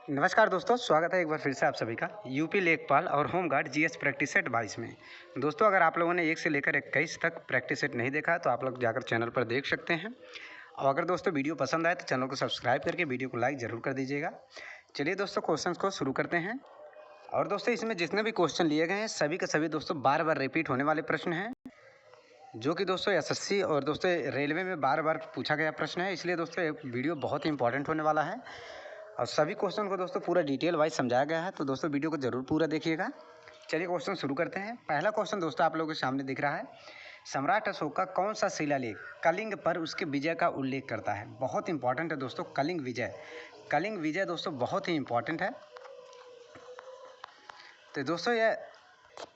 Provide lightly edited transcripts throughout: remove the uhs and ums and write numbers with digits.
नमस्कार दोस्तों, स्वागत है एक बार फिर से आप सभी का यूपी लेखपाल और होमगार्ड जीएस प्रैक्टिस सेट 22 में। दोस्तों, अगर आप लोगों ने 1 से लेकर 21 तक प्रैक्टिस सेट नहीं देखा है तो आप लोग जाकर चैनल पर देख सकते हैं। और अगर दोस्तों वीडियो पसंद आए तो चैनल को सब्सक्राइब करके वीडियो को लाइक ज़रूर कर दीजिएगा। चलिए दोस्तों, क्वेश्चन को शुरू करते हैं। और दोस्तों, इसमें जितने भी क्वेश्चन लिए गए हैं सभी के सभी दोस्तों बार बार रिपीट होने वाले प्रश्न हैं, जो कि दोस्तों एसएससी और दोस्तों रेलवे में बार बार पूछा गया प्रश्न है। इसलिए दोस्तों वीडियो बहुत ही इंपॉर्टेंट होने वाला है और सभी क्वेश्चन को दोस्तों पूरा डिटेल वाइज समझाया गया है, तो दोस्तों वीडियो को ज़रूर पूरा देखिएगा। चलिए क्वेश्चन शुरू करते हैं। पहला क्वेश्चन दोस्तों आप लोगों के सामने दिख रहा है, सम्राट अशोक का कौन सा शिलालेख कलिंग पर उसके विजय का उल्लेख करता है। बहुत इंपॉर्टेंट है दोस्तों, कलिंग विजय। कलिंग विजय दोस्तों बहुत ही इंपॉर्टेंट है। तो दोस्तों यह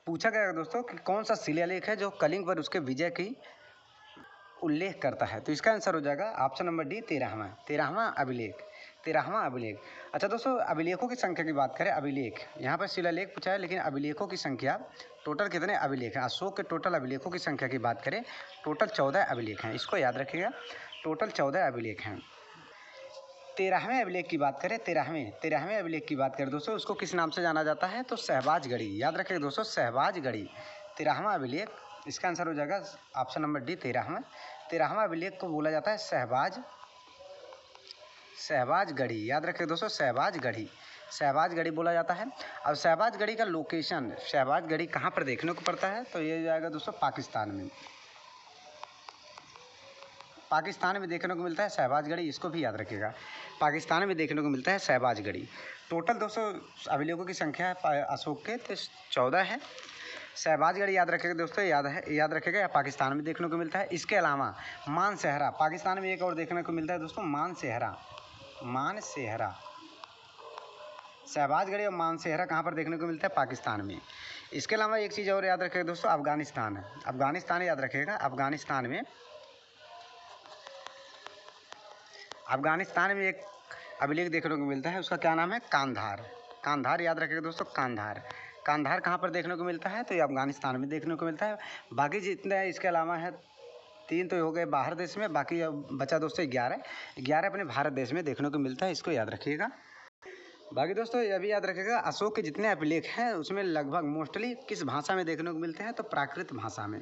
पूछा गया दोस्तों कि कौन सा शिलालेख है जो कलिंग पर उसके विजय की उल्लेख करता है। तो इसका आंसर हो जाएगा ऑप्शन नंबर डी, 13वां अभिलेख। 13वां अभिलेख। अच्छा दोस्तों, अभिलेखों की संख्या की बात करें, अभिलेख यहाँ पर शिलालेख पूछा है, लेकिन अभिलेखों की संख्या टोटल कितने अभिलेख हैं। अशोक के टोटल अभिलेखों की संख्या की बात करें, टोटल 14 अभिलेख हैं। इसको याद रखिएगा, टोटल 14 अभिलेख हैं। 13वें अभिलेख की बात करें, 13वें अभिलेख की बात करें दोस्तों, उसको किस नाम से जाना जाता है, तो सहबाज गढ़ी। याद रखिएगा दोस्तों, सहबाज गढ़ी 13वां अभिलेख। इसका आंसर हो जाएगा ऑप्शन नंबर डी, 13वां अभिलेख को बोला जाता है सहबाज गढ़ी। याद रखिए दोस्तों, सहबाज गढ़ी बोला जाता है। अब सहबाज गढ़ी का लोकेशन, सहबाज गढ़ी कहाँ पर देखने को पड़ता है, तो ये जाएगा दोस्तों पाकिस्तान में। पाकिस्तान में देखने को मिलता है सहबाज गढ़ी, इसको भी याद रखिएगा। पाकिस्तान में देखने को मिलता है सहबाज गढ़ी। टोटल दोस्तों अभिलेखों की संख्या है अशोक के तो 14 है। सहबाज गढ़ी याद रखिएगा दोस्तों, याद रखिएगा, या पाकिस्तान में देखने को मिलता है। इसके अलावा मानसेहरा, पाकिस्तान में एक और देखने को मिलता है दोस्तों, मानसेहरा। सहबाज गढ़ी और मानसेहरा कहाँ पर देखने को मिलता है, पाकिस्तान में। इसके अलावा एक चीज़ और याद रखिएगा दोस्तों, अफगानिस्तान याद रखिएगा। अफगानिस्तान में एक अभिलेख देखने को मिलता है, उसका क्या नाम है, कांधार याद रखिएगा दोस्तों, कांधार कहाँ पर देखने को मिलता है, तो ये अफगानिस्तान में देखने को मिलता है। बाकी जितने इसके अलावा है 3 तो हो गए बाहर देश में, बाकी अब बचा दोस्तों 11 अपने भारत देश में देखने को मिलता है। इसको याद रखिएगा। बाकी दोस्तों यह भी याद रखिएगा, अशोक के जितने अभिलेख हैं उसमें लगभग मोस्टली किस भाषा में देखने को मिलते हैं, तो प्राकृत भाषा में।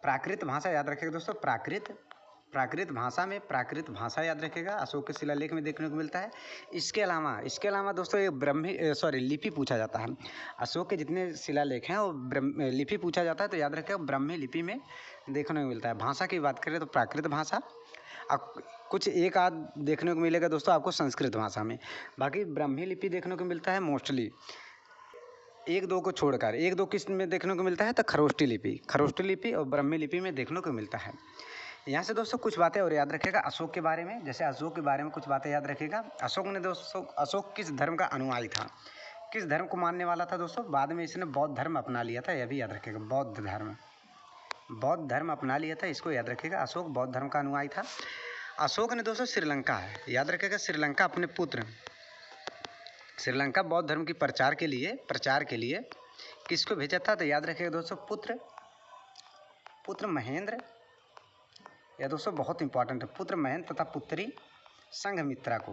प्राकृत भाषा याद रखिएगा दोस्तों, प्राकृत भाषा याद रखिएगा, अशोक के शिलालेख में देखने को मिलता है। इसके अलावा दोस्तों ये लिपि पूछा जाता है। अशोक के जितने शिलालेख हैं वो लिपि पूछा जाता है, तो याद रखिएगा ब्राह्मी लिपि में देखने को मिलता है। भाषा की बात करें तो प्राकृत भाषा, अब कुछ एक आध देखने को मिलेगा दोस्तों आपको संस्कृत भाषा में। बाकी ब्राह्मी लिपि देखने को मिलता है मोस्टली, 1-2 को छोड़कर। 1-2 किस में देखने को मिलता है, तो खरोष्टी लिपि और ब्राह्मी लिपि में देखने को मिलता है। यहाँ से दोस्तों कुछ बातें और याद रखिएगा अशोक के बारे में। जैसे अशोक के बारे में कुछ बातें याद रखिएगा। अशोक किस धर्म का अनुयायी था, किस धर्म को मानने वाला था दोस्तों। बाद में इसने बौद्ध धर्म अपना लिया था, यह भी याद रखिएगा। बौद्ध धर्म अपना लिया था, इसको याद रखिएगा। अशोक बौद्ध धर्म का अनुयायी था। अशोक ने दोस्तों श्रीलंका, याद रखिएगा, श्रीलंका अपने पुत्र, श्रीलंका बौद्ध धर्म की प्रचार के लिए किसको भेजा था, तो याद रखिएगा दोस्तों पुत्र महेंद्र, यह दोस्तों बहुत इंपॉर्टेंट है, पुत्र महेंद्र तथा पुत्री संघमित्रा को।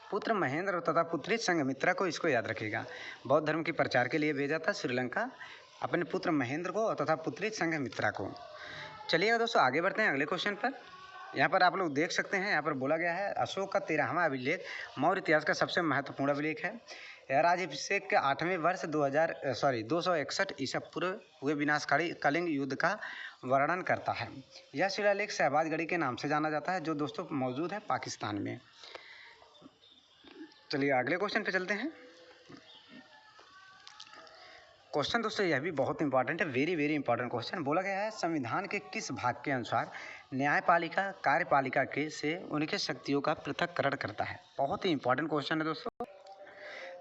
पुत्र महेंद्र तथा पुत्री संघमित्रा को, इसको याद रखिएगा। बौद्ध धर्म की प्रचार के लिए भेजा था श्रीलंका अपने पुत्र महेंद्र को तथा पुत्री संघमित्रा को। चलिएगा दोस्तों आगे बढ़ते हैं अगले क्वेश्चन पर। यहाँ पर आप लोग देख सकते हैं, यहाँ पर बोला गया है अशोक का 13वां अभिलेख मौर्य इतिहास का सबसे महत्वपूर्ण अभिलेख है। यह राज्याभिषेक के 8वें वर्ष 261 ईसा पूर्व हुए विनाशकारी कलिंग युद्ध का वर्णन करता है। यह शिलालेख सहबाज गढ़ी के नाम से जाना जाता है, जो दोस्तों मौजूद है पाकिस्तान में। चलिए अगले क्वेश्चन पे चलते हैं। क्वेश्चन दोस्तों यह भी बहुत इंपॉर्टेंट है, वेरी इंपॉर्टेंट क्वेश्चन। बोला गया है संविधान के किस भाग के अनुसार न्यायपालिका कार्यपालिका के से उनके शक्तियों का पृथक्करण करता है। बहुत ही इंपॉर्टेंट क्वेश्चन है दोस्तों।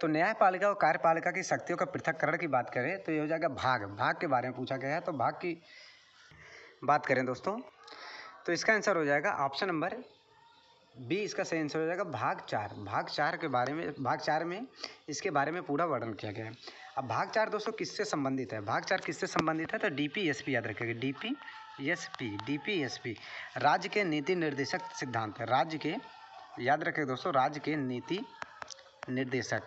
तो न्यायपालिका और कार्यपालिका की शक्तियों का पृथक्करण की बात करें तो ये हो जाएगा भाग के बारे में पूछा गया है। तो भाग की बात करें दोस्तों तो इसका आंसर हो जाएगा ऑप्शन नंबर बी, इसका सही आंसर हो जाएगा भाग 4 के बारे में। भाग 4 में इसके बारे में पूरा वर्णन किया गया है। अब भाग 4 दोस्तों किससे संबंधित है? भाग 4 किससे संबंधित है? तो डीपीएसपी याद रखिएगा, डीपीएसपी राज्य के नीति निर्देशक सिद्धांत है। राज्य के, याद रखिए दोस्तों, राज्य के नीति निर्देशक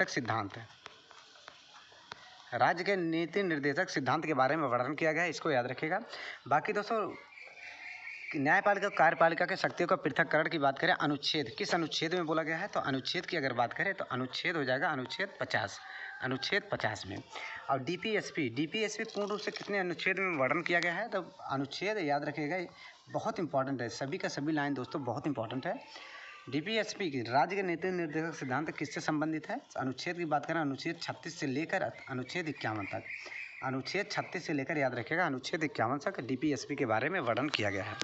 सिद्धांत है। राज्य के नीति निर्देशक सिद्धांत के बारे में वर्णन किया गया है, इसको याद रखिएगा। बाकी दोस्तों न्यायपालिका और कार्यपालिका के शक्तियों का पृथक्करण की बात करें, अनुच्छेद किस अनुच्छेद में बोला गया है? तो अनुच्छेद की अगर बात करें तो अनुच्छेद हो जाएगा अनुच्छेद 50 में। और डीपीएसपी पूर्ण रूप से कितने अनुच्छेद में वर्णन किया गया है? तो अनुच्छेद याद रखिएगा, बहुत इंपॉर्टेंट है, सभी का सभी लाइन दोस्तों बहुत इंपॉर्टेंट है। डीपीएसपी की राज्य के नीति निर्देशक सिद्धांत किससे संबंधित है? अनुच्छेद की बात करें अनुच्छेद 36 से लेकर अनुच्छेद 51 तक, अनुच्छेद 36 से लेकर याद रखिएगा अनुच्छेद 51 तक डीपीएसपी के बारे में वर्णन किया गया है।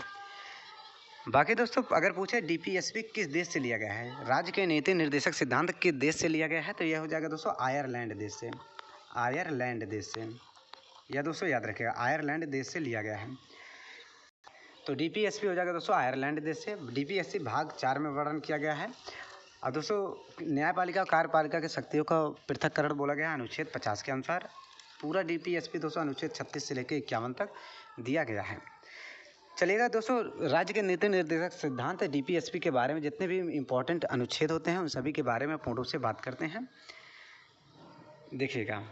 बाकी दोस्तों अगर पूछे डीपीएसपी किस देश से लिया गया है, राज्य के नीति निर्देशक सिद्धांत किस देश से लिया गया है? तो यह हो जाएगा दोस्तों आयरलैंड देश से, यह दोस्तों याद रखिएगा आयरलैंड देश से लिया गया है। तो डीपीएसपी हो जाएगा दोस्तों आयरलैंड देश से। डीपीएसपी भाग 4 में वर्णन किया गया है। और दोस्तों न्यायपालिका और कार्यपालिका के शक्तियों का पृथक्करण बोला गया है अनुच्छेद 50 के अनुसार। पूरा डीपीएसपी दोस्तों अनुच्छेद 36 से लेकर 51 तक दिया गया है। चलिएगा दोस्तों, राज्य के नीति निर्देशक सिद्धांत डीपीएसपी के बारे में जितने भी इम्पोर्टेंट अनुच्छेद होते हैं उन सभी के बारे में पूर्ण रूप से बात करते हैं। देखिएगा,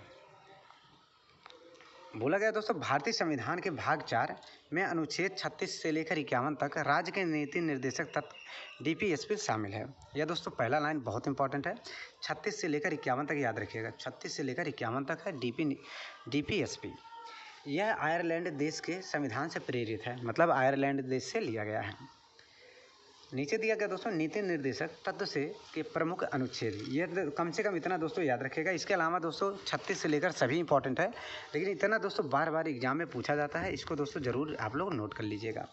बोला गया दोस्तों भारतीय संविधान के भाग 4 में अनुच्छेद 36 से लेकर 51 तक राज्य के नीति निर्देशक तत्व डीपीएसपी शामिल है। यह दोस्तों पहला लाइन बहुत इंपॉर्टेंट है, 36 से लेकर 51 तक याद रखिएगा, 36 से लेकर 51 तक है डीपीएसपी। यह आयरलैंड देश के संविधान से प्रेरित है, मतलब आयरलैंड देश से लिया गया है। नीचे दिया गया दोस्तों नीति निर्देशक तत्व से के प्रमुख अनुच्छेद, ये कम से कम इतना दोस्तों याद रखिएगा। इसके अलावा दोस्तों 36 से लेकर सभी इंपॉर्टेंट है, लेकिन इतना दोस्तों बार बार एग्जाम में पूछा जाता है, इसको दोस्तों ज़रूर आप लोग नोट कर लीजिएगा।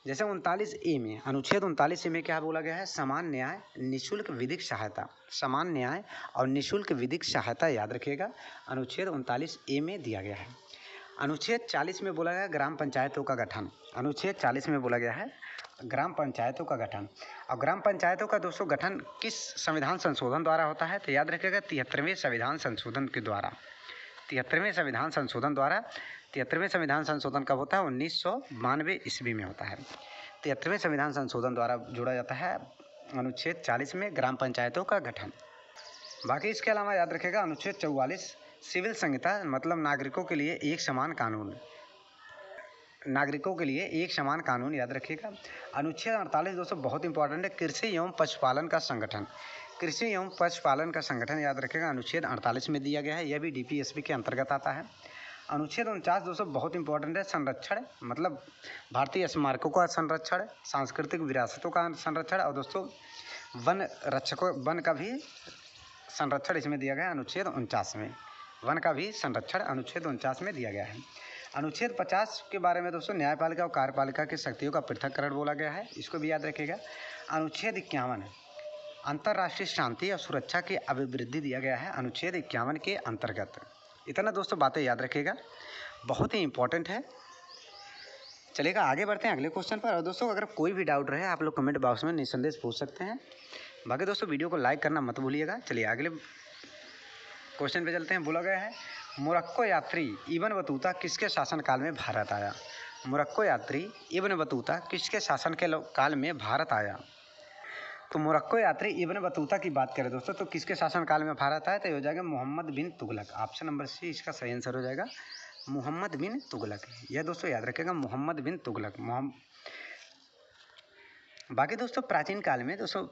जैसे 39A में, अनुच्छेद 39A में क्या बोला गया है? समान न्याय निःशुल्क विधिक सहायता, समान न्याय और निःशुल्क विधिक सहायता याद रखिएगा, अनुच्छेद 39A में दिया गया है। अनुच्छेद 40 में बोला गया ग्राम पंचायतों का गठन, अनुच्छेद 40 में बोला गया है ग्राम पंचायतों का गठन। और ग्राम पंचायतों का दोस्तों गठन किस संविधान संशोधन द्वारा होता है? तो याद रखिएगा 73वें संविधान संशोधन के द्वारा, 73वें संविधान संशोधन द्वारा। 73वें संविधान संशोधन कब होता है? 1992 ईस्वी में होता है। 73वें संविधान संशोधन द्वारा जोड़ा जाता है अनुच्छेद 40 में ग्राम पंचायतों का गठन। बाकी इसके अलावा याद रखिएगा अनुच्छेद 44 सिविल संहिता, मतलब नागरिकों के लिए एक समान कानून, नागरिकों के लिए एक समान कानून याद रखिएगा। अनुच्छेद 48 दोस्तों बहुत इंपॉर्टेंट है, कृषि एवं पशुपालन का संगठन, कृषि एवं पशुपालन का संगठन याद रखिएगा, अनुच्छेद 48 में दिया गया है, यह भी डीपीएसपी के अंतर्गत आता है। अनुच्छेद 49 दोस्तों बहुत इंपॉर्टेंट है, संरक्षण, मतलब भारतीय स्मारकों का संरक्षण, सांस्कृतिक विरासतों का संरक्षण और दोस्तों वन का भी संरक्षण इसमें दिया गया है अनुच्छेद 49 में, वन का भी संरक्षण अनुच्छेद 49 में दिया गया है। अनुच्छेद 50 के बारे में दोस्तों न्यायपालिका और कार्यपालिका की शक्तियों का पृथक्करण बोला गया है, इसको भी याद रखिएगा। अनुच्छेद 51 अंतर्राष्ट्रीय शांति और सुरक्षा की अभिवृद्धि दिया गया है अनुच्छेद 51 के अंतर्गत। इतना दोस्तों बातें याद रखिएगा, बहुत ही इंपॉर्टेंट है। चलिएगा आगे बढ़ते हैं अगले क्वेश्चन पर। और दोस्तों अगर कोई भी डाउट रहे आप लोग कमेंट बॉक्स में निसंदेह पूछ सकते हैं। बाकी दोस्तों वीडियो को लाइक करना मत भूलिएगा। चलिए अगले क्वेश्चन पे चलते हैं। बोला गया है मोरक्को यात्री इब्न बतूता किसके शासनकाल में भारत आया? मोरक्को यात्री इब्न बतूता किसके शासन के काल में भारत आया? तो मोरक्को यात्री इब्न बतूता की बात करें दोस्तों तो किसके शासनकाल में भारत आया? तो ये हो जाएगा मोहम्मद बिन तुगलक। ऑप्शन नंबर सी इसका सही आंसर हो जाएगा, मोहम्मद बिन तुगलक। यह दोस्तों याद रखेगा मोहम्मद बिन तुगलक। बाकी दोस्तों प्राचीन काल में दोस्तों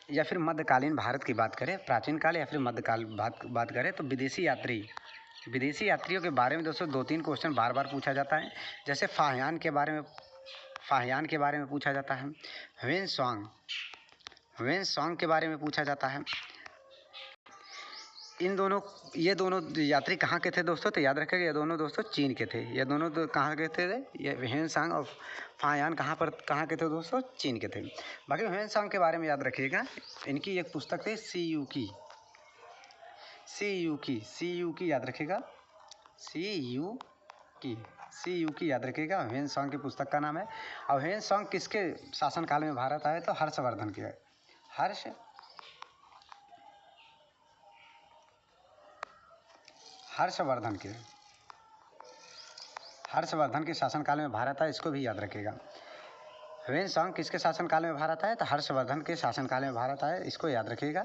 या फिर मध्यकालीन भारत की बात करें, प्राचीन काल या फिर मध्यकाल बात करें तो विदेशी यात्रियों के बारे में दोस्तों 2-3 क्वेश्चन बार बार पूछा जाता है। जैसे फाहियान के बारे में पूछा जाता है, ह्वेन सांग के बारे में पूछा जाता है। ये दोनों यात्री कहाँ के थे दोस्तों? तो याद रखेगा ये दोनों दोस्तों चीन के थे। ये दोनों कहाँ के थे? ये ह्वेन सांग और फाहियान कहाँ के थे दोस्तों? चीन के थे। बाकी ह्वेन सांग के बारे में याद रखिएगा, इनकी एक पुस्तक थी सी यू की याद रखिएगा, सी यू की याद रखिएगा, ह्वेन सांग की पुस्तक का नाम है। और ह्वेन सांग किसके शासनकाल में भारत आए? तो हर्षवर्धन के, हर्षवर्धन के शासनकाल में भारत आया, इसको भी याद रखिएगा। ह्वेनसांग किसके शासनकाल में भारत आया? तो हर्षवर्धन के शासनकाल में भारत आया, इसको याद रखिएगा।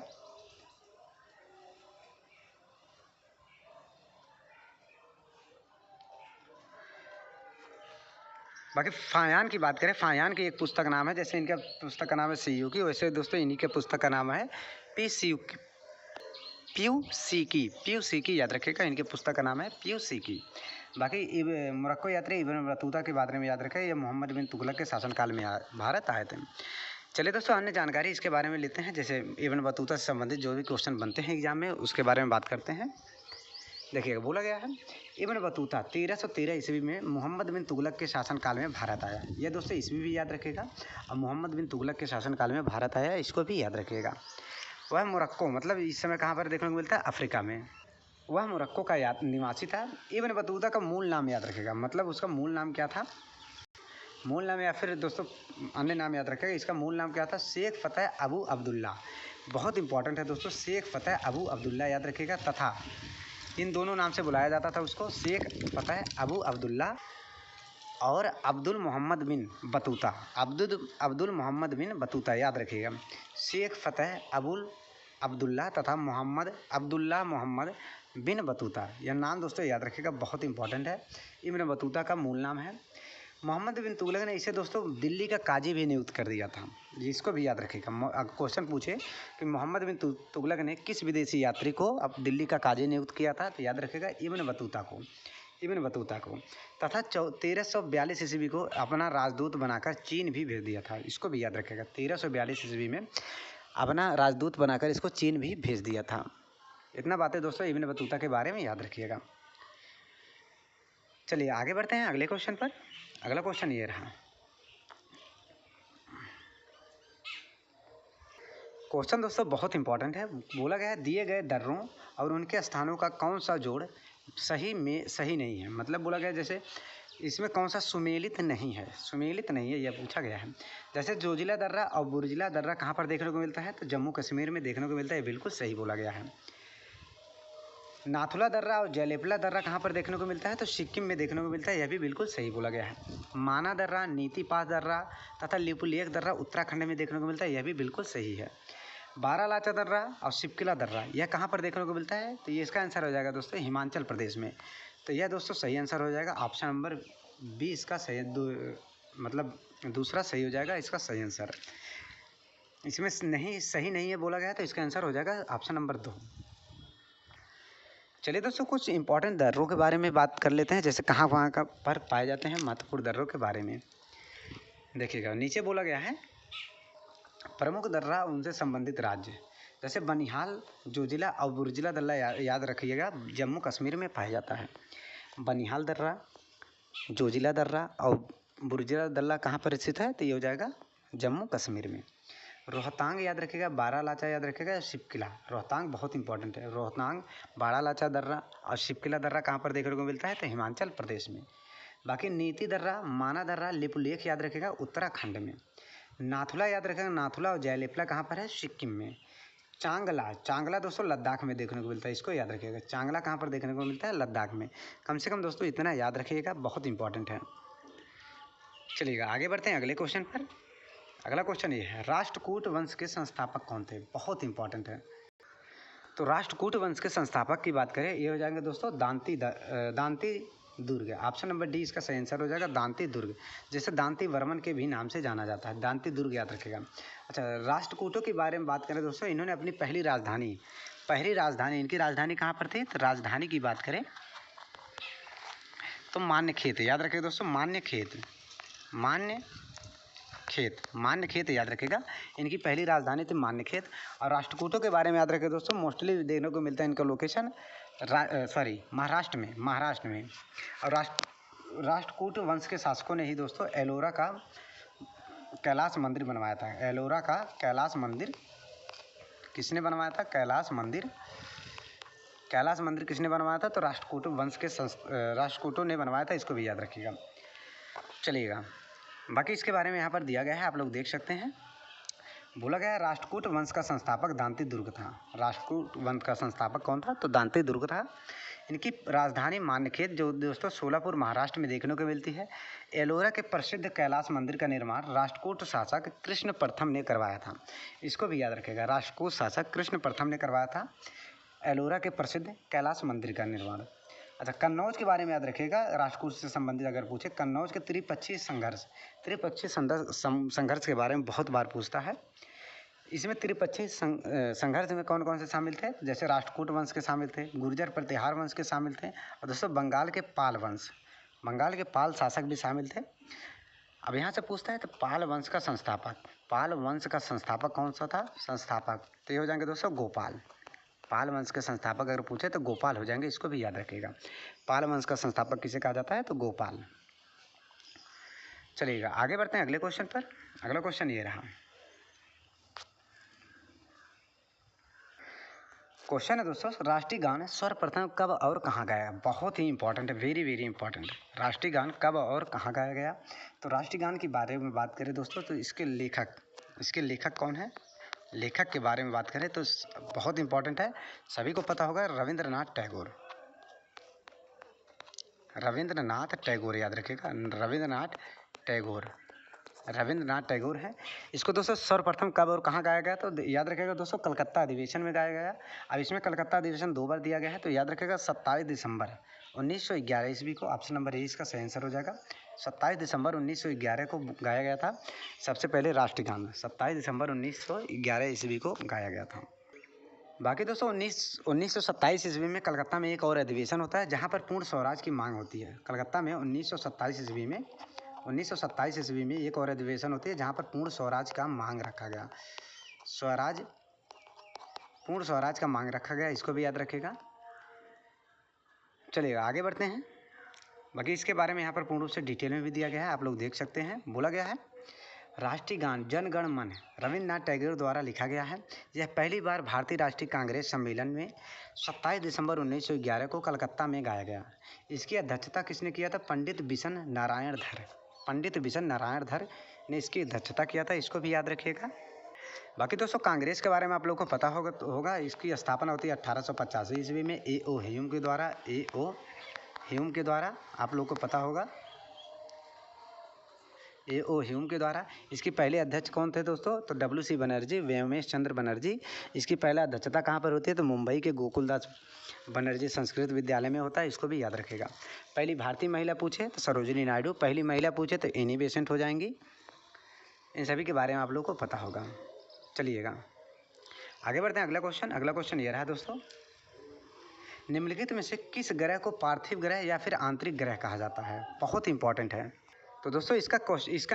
बाकी फायान की बात करें, फायान की एक पुस्तक नाम है, जैसे इनका पुस्तक का नाम है सीयू की, वैसे दोस्तों इन्हीं के पुस्तक का नाम है पीयूसीकी, याद रखिएगा। इनके पुस्तक का नाम है पीयूसीकी। बाकी मोरक्को यात्री इब्न बतूता के बारे में याद रखें, ये मोहम्मद बिन तुगलक के शासनकाल में भारत आए थे। चलिए दोस्तों, अन्य जानकारी इसके बारे में लेते हैं, जैसे इब्न बतूता से संबंधित जो भी क्वेश्चन बनते हैं एग्जाम में, उसके बारे में बात करते हैं। देखिएगा, बोला गया है इब्न बतूता 1313 ईस्वी में मोहम्मद बिन तुगलक के शासनकाल में भारत आया। ये दोस्तों ईस्वी भी याद रखिएगा, और मोहम्मद बिन तुगलक के शासनकाल में भारत आया, इसको भी याद रखिएगा। वह मोरक्को, मतलब इस समय कहाँ पर देखने को मिलता है? अफ्रीका में। वह मोरक्को का निवासी था। इब्न बतूता का मूल नाम याद रखिएगा, मतलब उसका मूल नाम क्या था? मूल नाम, या फिर दोस्तों अन्य नाम याद रखिएगा। इसका मूल नाम क्या था? शेख फतेह अबू अब्दुल्ला। बहुत इंपॉर्टेंट है दोस्तों, शेख फतेह अबू अब्दुल्ला याद रखिएगा। तथा इन दोनों नाम से बुलाया जाता था उसको, शेख फतेह अबू अब्दुल्ला और अब्दुल मोहम्मद बिन बतूता। अब्दुल मोहम्मद बिन बतूता याद रखिएगा। शेख फतेह अबुल अब्दुल्ला तथा अब्दुल्ला मोहम्मद बिन बतूता, यह नाम दोस्तों याद रखिएगा, बहुत इंपॉर्टेंट है। इब्न बतूता का मूल नाम है। मोहम्मद बिन तुगलक ने इसे दोस्तों दिल्ली का काजी भी नियुक्त कर दिया था, जिसको भी याद रखिएगा। क्वेश्चन पूछे कि मोहम्मद बिन तुगलक ने किस विदेशी यात्री को अब दिल्ली का काजी नियुक्त किया था, तो याद रखिएगा इब्न बतूता को। तथा 1342 ईस्वी को अपना राजदूत बनाकर चीन भी भेज दिया था, इसको भी याद रखिएगा। 1342 ईस्वी में अपना राजदूत बनाकर इसको चीन भी भेज दिया था। इतना बातें दोस्तों इब्न बतूता के बारे में याद रखिएगा। चलिए आगे बढ़ते हैं अगले क्वेश्चन पर। अगला क्वेश्चन ये रहा। क्वेश्चन दोस्तों बहुत इंपॉर्टेंट है। बोला गया है दिए गए दर्रों और उनके स्थानों का कौन सा जोड़ सही नहीं है। मतलब बोला गया जैसे इसमें कौन सा सुमेलित नहीं है, यह पूछा गया है। जैसे जोजिला दर्रा और बुर्जिला दर्रा कहाँ पर देखने को मिलता है? तो जम्मू कश्मीर में देखने को मिलता है, बिल्कुल सही बोला गया है। नाथुला दर्रा और जयलेपला दर्रा कहाँ पर देखने को मिलता है? तो सिक्किम में देखने को मिलता है, यह भी बिल्कुल सही बोला गया है। माना दर्रा, नीति पास दर्रा तथा लिपुलेख दर्रा उत्तराखंड में देखने को मिलता है, यह भी बिल्कुल सही है। बारालाचा दर्रा और शिपकिला दर्रा यह कहाँ पर देखने को मिलता है? तो ये इसका आंसर हो जाएगा दोस्तों हिमाचल प्रदेश में। तो यह दोस्तों सही आंसर हो जाएगा, ऑप्शन नंबर 20 का सही, मतलब दूसरा सही हो जाएगा इसका सही आंसर। इसमें सही नहीं है बोला गया, तो इसका आंसर हो जाएगा ऑप्शन नंबर 2। चलिए दोस्तों, कुछ इंपॉर्टेंट दर्रों के बारे में बात कर लेते हैं, जैसे कहाँ पर पाए जाते हैं महत्वपूर्ण दर्रों के बारे में। देखिएगा, नीचे बोला गया है प्रमुख दर्रा उनसे संबंधित राज्य, जैसे बनिहाल, जोजिला और बुर्जिला दर्रा याद रखिएगा, जम्मू कश्मीर में पाया जाता है। बनिहाल दर्रा, जोजिला दर्रा और बुर्जिला दर्रा कहाँ पर स्थित है? तो ये हो जाएगा जम्मू कश्मीर में। रोहतांग याद रखिएगा, बारालाचा याद रखिएगा, शिपकिला। रोहतांग बहुत इंपॉर्टेंट है। रोहतांग, बारालाचा दर्रा और शिपकिला दर्रा कहाँ पर देखने को मिलता है? तो हिमाचल प्रदेश में। बाकी नीति दर्रा, माना दर्रा, लिपुलेख याद रखिएगा उत्तराखंड में। नाथुला याद रखेगा, नाथुला और जयलेपला कहाँ पर है? सिक्किम में। चांगला दोस्तों लद्दाख में देखने को मिलता है, इसको याद रखिएगा। चांगला कहाँ पर देखने को मिलता है? लद्दाख में। कम से कम दोस्तों इतना याद रखिएगा, बहुत इंपॉर्टेंट है। चलिएगा आगे बढ़ते हैं अगले क्वेश्चन पर। अगला क्वेश्चन ये है, राष्ट्रकूट वंश के संस्थापक कौन थे? बहुत इंपॉर्टेंट है। तो राष्ट्रकूट वंश के संस्थापक की बात करें, ये हो जाएंगे दोस्तों दांती दुर्ग। ऑप्शन नंबर डी इसका सही आंसर हो जाएगा, दांती दुर्ग। जैसे दांती वर्मन के भी नाम से जाना जाता है, दांती दुर्ग याद रखेगा। अच्छा, राष्ट्रकूटों के बारे में बात करें दोस्तों, इन्होंने अपनी पहली राजधानी इनकी राजधानी कहाँ पर थी? तो राजधानी की बात करें तो मान्यखेत याद रखेगा दोस्तों, मान्यखेत याद रखेगा। इनकी पहली राजधानी थी मान्यखेत। और राष्ट्रकूटों के बारे में याद रखें दोस्तों, मोस्टली देखने को मिलता है इनका लोकेशन महाराष्ट्र में। और राष्ट्रकूट वंश के शासकों ने ही दोस्तों एलोरा का कैलाश मंदिर बनवाया था। एलोरा का कैलाश मंदिर किसने बनवाया था? कैलाश मंदिर किसने बनवाया था? तो राष्ट्रकूटों ने बनवाया था, इसको भी याद रखिएगा। चलिएगा, बाकी इसके बारे में यहाँ पर दिया गया है, आप लोग देख सकते हैं। बोला गया राष्ट्रकूट वंश का संस्थापक दांती दुर्ग था। राष्ट्रकूट वंश का संस्थापक कौन था? तो दांती दुर्ग था। इनकी राजधानी मान्यखेत जो दोस्तों सोलापुर महाराष्ट्र में देखने को मिलती है। एलोरा के प्रसिद्ध कैलाश मंदिर का निर्माण राष्ट्रकूट शासक कृष्ण प्रथम ने करवाया था। इसको भी याद रखेगा, राष्ट्रकूट शासक कृष्ण प्रथम ने करवाया था एलोरा के प्रसिद्ध कैलाश मंदिर का निर्माण। अच्छा, कन्नौज के बारे में याद रखिएगा, राष्ट्रकूट से संबंधित अगर पूछे, कन्नौज के त्रिपक्षीय संघर्ष के बारे में बहुत बार पूछता है। इसमें त्रिपक्षीय संघर्ष में कौन कौन से शामिल थे, जैसे राष्ट्रकूट वंश के शामिल थे, गुर्जर प्रतिहार वंश के शामिल थे, और दोस्तों बंगाल के पाल वंश, बंगाल के पाल शासक भी शामिल थे। अब यहाँ से पूछता है तो पाल वंश का संस्थापक कौन सा था? संस्थापक तो ये हो जाएंगे दोस्तों गोपाल। पाल वंश के संस्थापक अगर पूछे तो गोपाल हो जाएंगे, इसको भी याद रखिएगा। पाल वंश का संस्थापक किसे कहा जाता है? तो गोपाल। चलिएगा आगे बढ़ते हैं अगले क्वेश्चन पर। अगला क्वेश्चन ये रहा, क्वेश्चन है दोस्तों, राष्ट्रीय गान सर्वप्रथम कब और कहाँ गाया? बहुत ही इंपॉर्टेंट है, वेरी वेरी इंपॉर्टेंट। राष्ट्रीय गान कब और कहाँ गाया गया? तो राष्ट्रीय गान के बारे में बात करें दोस्तों तो इसके लेखक कौन है? लेखक के बारे में बात करें तो बहुत इंपॉर्टेंट है, सभी को पता होगा, रविंद्रनाथ टैगोर। रविंद्रनाथ टैगोर याद रखिएगा, रविंद्रनाथ टैगोर है। इसको दोस्तों सर्वप्रथम कब और कहाँ गाया गया? तो याद रखिएगा दोस्तों कलकत्ता अधिवेशन में गाया गया। अब इसमें कलकत्ता अधिवेशन 2 बार दिया गया है, तो याद रखिएगा 27 दिसंबर 1911 ईस्वी को। ऑप्शन नंबर ए इसका सही आंसर हो जाएगा। 27 दिसंबर 1911 को गाया गया था सबसे पहले राष्ट्रीय गान। 27 दिसंबर 1911 ईस्वी को गाया गया था। बाकी दोस्तों 1927 ईस्वी में कलकत्ता में एक और अधिवेशन होता है जहाँ पर पूर्ण स्वराज की मांग होती है। कलकत्ता में 1927 ईस्वी में एक और अधिवेशन होती है जहाँ पर पूर्ण स्वराज का मांग रखा गया। पूर्ण स्वराज का मांग रखा गया, इसको भी याद रखिएगा। चलिए आगे बढ़ते हैं। बाकी इसके बारे में यहाँ पर पूर्ण रूप से डिटेल में भी दिया गया है, आप लोग देख सकते हैं। बोला गया है राष्ट्रीय गान जन गण मन रविंद्रनाथ टैगोर द्वारा लिखा गया है। यह पहली बार भारतीय राष्ट्रीय कांग्रेस सम्मेलन में 27 दिसंबर 1911 को कलकत्ता में गाया गया। इसकी अध्यक्षता किसने किया था? पंडित बिशन नारायण धर ने इसकी अध्यक्षता किया था, इसको भी याद रखिएगा। बाकी दोस्तों कांग्रेस के बारे में आप लोगों को पता होगा इसकी स्थापना होती है 1885 ईस्वी में ए.ओ. ह्यूम के द्वारा आप लोगों को पता होगा, ए.ओ. ह्यूम के द्वारा। इसकी पहले अध्यक्ष कौन थे दोस्तों? तो W.C. बनर्जी, व्योमेश चंद्र बनर्जी। इसकी पहला अध्यक्षता कहाँ पर होती है? तो मुंबई के गोकुलदास बनर्जी संस्कृत विद्यालय में होता है, इसको भी याद रखेगा। पहली भारतीय महिला पूछे तो सरोजिनी नायडू, पहली महिला पूछे तो एनी बेसेंट हो जाएंगी। इन सभी के बारे में आप लोगों को पता होगा। चलिएगा आगे बढ़ते हैं। अगला क्वेश्चन ये रहा दोस्तों, निम्नलिखित में से किस ग्रह को पार्थिव ग्रह या फिर आंतरिक ग्रह कहा जाता है? बहुत इंपॉर्टेंट है। तो दोस्तों इसका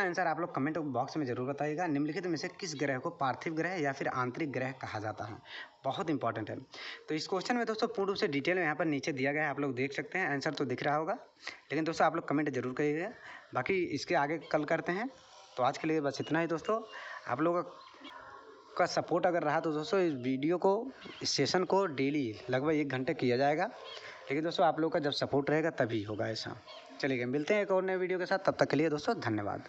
आंसर आप लोग कमेंट बॉक्स में ज़रूर बताइएगा। निम्नलिखित में से किस ग्रह को पार्थिव ग्रह या फिर आंतरिक ग्रह कहा जाता है? बहुत इंपॉर्टेंट है। तो इस क्वेश्चन में दोस्तों पूर्ण रूप से डिटेल में यहाँ पर नीचे दिया गया है, आप लोग देख सकते हैं। आंसर तो दिख रहा होगा, लेकिन दोस्तों आप लोग कमेंट जरूर करिएगा। बाकी इसके आगे कल करते हैं। तो आज के लिए बस इतना ही दोस्तों। आप लोगों का सपोर्ट अगर रहा तो दोस्तों इस सेशन को डेली लगभग 1 घंटे किया जाएगा, लेकिन दोस्तों आप लोगों का जब सपोर्ट रहेगा तभी होगा ऐसा। चलिए मिलते हैं एक और नए वीडियो के साथ, तब तक के लिए दोस्तों धन्यवाद।